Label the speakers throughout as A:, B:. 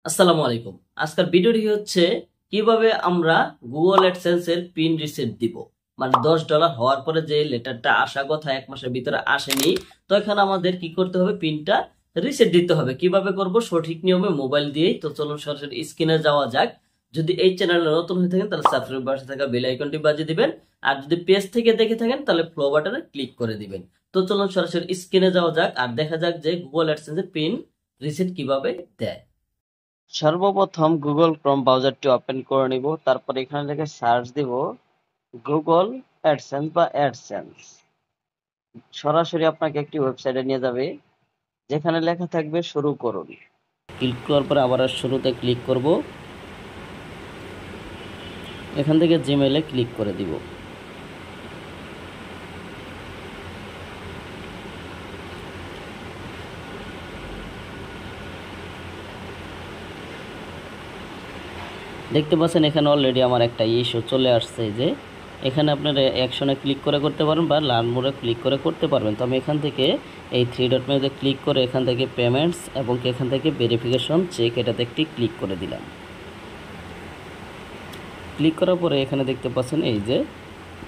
A: আসসালামু আলাইকুম। আজকের ভিডিওটি হচ্ছে কিভাবে আমরা গুগল অ্যাডসেন্স এর পিন রিসেট দিব। মানে $10 হওয়ার পরে যে লেটারটা আসা কথা 1 মাসের ভিতরে আসেনি, তো এখানে আমাদের কি করতে হবে, পিনটা রিসেট দিতে হবে। কিভাবে করব সঠিক নিয়মে মোবাইল দিয়েই। তো চলুন সরাসরি স্ক্রিনে যাওয়া যাক। যদি এই চ্যানেলে নতুন হয়ে থাকেন তাহলে সাবস্ক্রাইব পাশে থাকা বেল আইকনটি বাজিয়ে দিবেন, আর যদি পেজ থেকে দেখে থাকেন তাহলে ফলো বাটনে ক্লিক করে দিবেন। তো চলুন সরাসরি স্ক্রিনে যাওয়া যাক আর দেখা যাক যে গুগল অ্যাডসেন্স এর পিন রিসেট কিভাবে দেয়। সর্বপ্রথম গুগল ক্রোম ব্রাউজারটি ওপেন করে নিব, তারপর এখানে লিখে সার্চ দিব গুগল অ্যাডসেন্স বা অ্যাডসেন্স। সরাসরি আপনাকে একটি ওয়েবসাইটে নিয়ে যাবে যেখানে লেখা থাকবে শুরু করুন। ক্লিক করার পরে আবার শুরুতে ক্লিক করব। এখান থেকে জিমেইলে ক্লিক করে দিব। দেখতে পাচ্ছেন এখানে অলরেডি আমার একটা ইস্যু চলে আসছে, যে এখানে আপনারা অ্যাকশনে ক্লিক করে করতে পারেন বা লার্ন মোডে ক্লিক করে করতে পারবেন। তো আমি এখান থেকে এই 3 ডট মেনুতে ক্লিক করে এখান থেকে পেমেন্টস এবং এখান থেকে ভেরিফিকেশন চেক এটাতে একটি ক্লিক করে দিলাম। ক্লিক করার পরে এখানে দেখতে পাচ্ছেন এই যে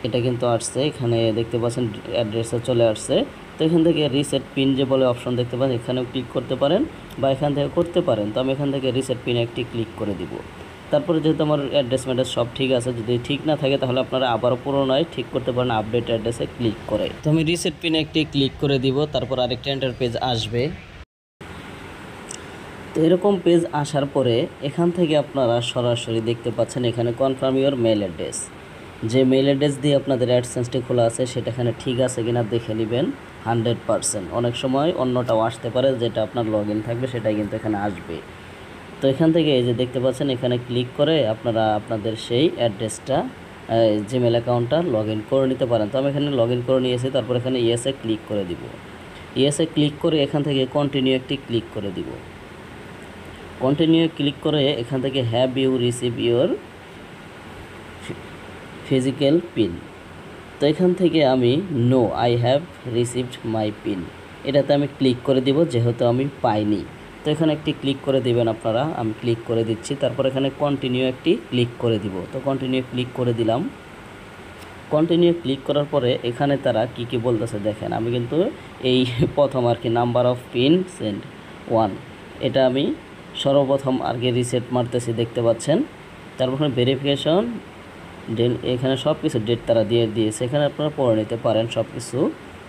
A: এটা কিন্তু আসছে, এখানে দেখতে পাচ্ছেন অ্যাড্রেসে চলে আসছে। তো এখান থেকে রিসেট পিন যে বলে অপশন দেখতে পাচ্ছেন, এখানেও ক্লিক করতে পারেন বা এখান থেকে করতে পারেন। তো আমি এখান থেকে রিসেট পিন একটি ক্লিক করে দিব। তারপরে যেহেতু আমার অ্যাড্রেস ম্যাড্রেস সব ঠিক আছে, যদি ঠিক না থাকে তাহলে আপনারা আবারও পুনরায় ঠিক করতে পারেন আপডেট অ্যাড্রেসে ক্লিক করে। তো আমি রিসেট পিনে একটি ক্লিক করে দিব, তারপর আরেকটা এন্টার পেজ আসবে। তো এরকম পেজ আসার পরে এখান থেকে আপনারা সরাসরি দেখতে পাচ্ছেন এখানে কনফার্ম ইওর মেল অ্যাড্রেস। যে মেল অ্যাড্রেস দিয়ে আপনাদের অ্যাডসেন্সটি খোলা আছে সেটা এখানে ঠিক আছে কিনা দেখে নেবেন 100%। অনেক সময় অন্যটাও আসতে পারে, যেটা আপনার লগ ইন থাকবে সেটাই কিন্তু এখানে আসবে। তো এখান থেকে এই যে দেখতে পাচ্ছেন এখানে ক্লিক করে আপনারা আপনাদের সেই অ্যাড্রেসটা জিমেল অ্যাকাউন্টটা লগ ইন করে নিতে পারেন। তো আমি এখানে লগ ইন করে নিয়েছি, তারপর এখানে ইয়েসে ক্লিক করে দিব। ইয়েসে ক্লিক করে এখান থেকে কন্টিনিউ একটি ক্লিক করে দিব। কন্টিনিউ ক্লিক করে এখান থেকে have you receive your physical PIN. তো এখান থেকে আমি no I have received my PIN এটাতে আমি ক্লিক করে দিব, যেহেতু আমি পাইনি। তো এখানে একটি ক্লিক করে দিবেন আপনারা, আমি ক্লিক করে দিচ্ছি। তারপর এখানে কন্টিনিউ একটি ক্লিক করে দিব। তো কন্টিনিউ ক্লিক করে দিলাম। কন্টিনিউ ক্লিক করার পরে এখানে তারা কি বলতেছে দেখেন। আমি কিন্তু এই প্রথম আর কি নাম্বার অফ পিন সেন্ড 1 এটা আমি সর্বপ্রথম আর কি রিসেট মারতেছি, দেখতে পাচ্ছেন। তারপর ভেরিফিকেশন এখানে সব কিছু ডেট তারা দিয়ে দিয়েছে, এখানে আপনারা পড়ে নিতে পারেন সব কিছু।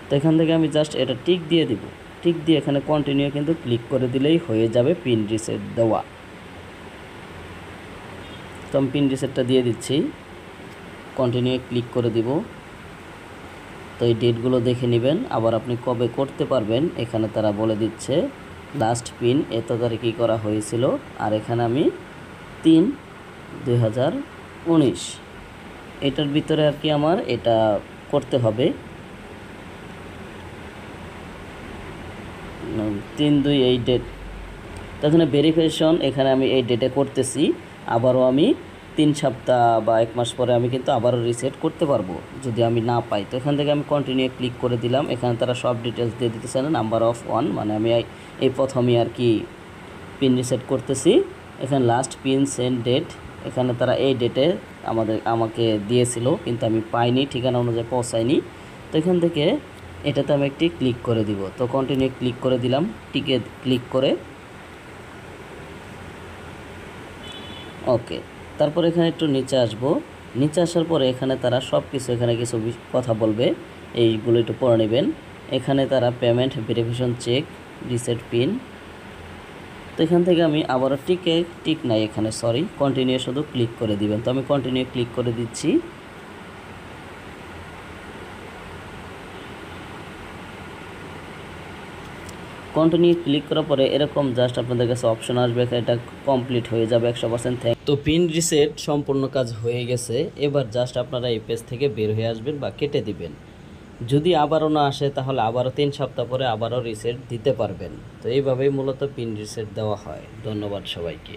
A: তো এখান থেকে আমি জাস্ট এটা টিক দিয়ে দিব। টিক দিয়ে এখানে কন্টিনিউ কিন্তু ক্লিক করে দিলেই হয়ে যাবে পিন রিসেট দেওয়া। তো আমি পিন রিসেটটা দিয়ে দিচ্ছি, কন্টিনিউ ক্লিক করে দিব। তো এই ডেটগুলো দেখে নেবেন, আবার আপনি কবে করতে পারবেন এখানে তারা বলে দিচ্ছে। লাস্ট পিন এত তারিখে করা হয়েছিল, আর এখানে আমি 3/2019 এটার ভিতরে আর কি আমার এটা করতে হবে। 3/2 এই ডেট। তো এখানে ভেরিফিকেশন এখানে আমি এই ডেটে করতেছি। আবারও আমি 3 সপ্তাহ বা 1 মাস পরে আমি কিন্তু আবারও রিসেট করতে পারবো যদি আমি না পাই। তো এখান থেকে আমি কন্টিনিউ ক্লিক করে দিলাম। এখানে তারা সব ডিটেলস দিয়ে দিতেছে না, নাম্বার অফ 1 মানে আমি এই প্রথমে আর কি পিন রিসেট করতেছি। এখানে লাস্ট পিন সেন্ড ডেট, এখানে তারা এই ডেটে আমাকে দিয়েছিল কিন্তু আমি পাইনি, ঠিকানা অনুযায়ী পৌঁছায়নি। তো এখান থেকে এটাতে আমি একটি ক্লিক করে দিব। তো কন্টিনিউ ক্লিক করে দিলাম, টিকে ক্লিক করে ওকে। তারপর এখানে একটু নিচে আসব। নিচে আসার পরে এখানে তারা সব কিছু এখানে কিছু কথা বলবে, এইগুলো একটু পড়ে নেবেন। এখানে তারা payment verification check reset PIN. তো এখান থেকে আমি আবারও টিক নাই এখানে, সরি, কন্টিনিউ শুধু ক্লিক করে দিবেন। তো আমি কন্টিনিউ ক্লিক করে দিচ্ছি। কন্টিনিউ ক্লিক করার পরে এরকম জাস্ট আপনাদের কাছে অপশন আসবে, এটা কমপ্লিট হয়ে যাবে 100%। তো পিন রিসেট সম্পূর্ণ কাজ হয়ে গেছে। এবার জাস্ট আপনারা এই পেজ থেকে বের হয়ে আসবেন বা কেটে দিবেন। যদি আবারও না আসে তাহলে আবারও 3 সপ্তাহ পরে আবারও রিসেট দিতে পারবেন। তো এইভাবেই মূলত পিন রিসেট দেওয়া হয়। ধন্যবাদ সবাইকে।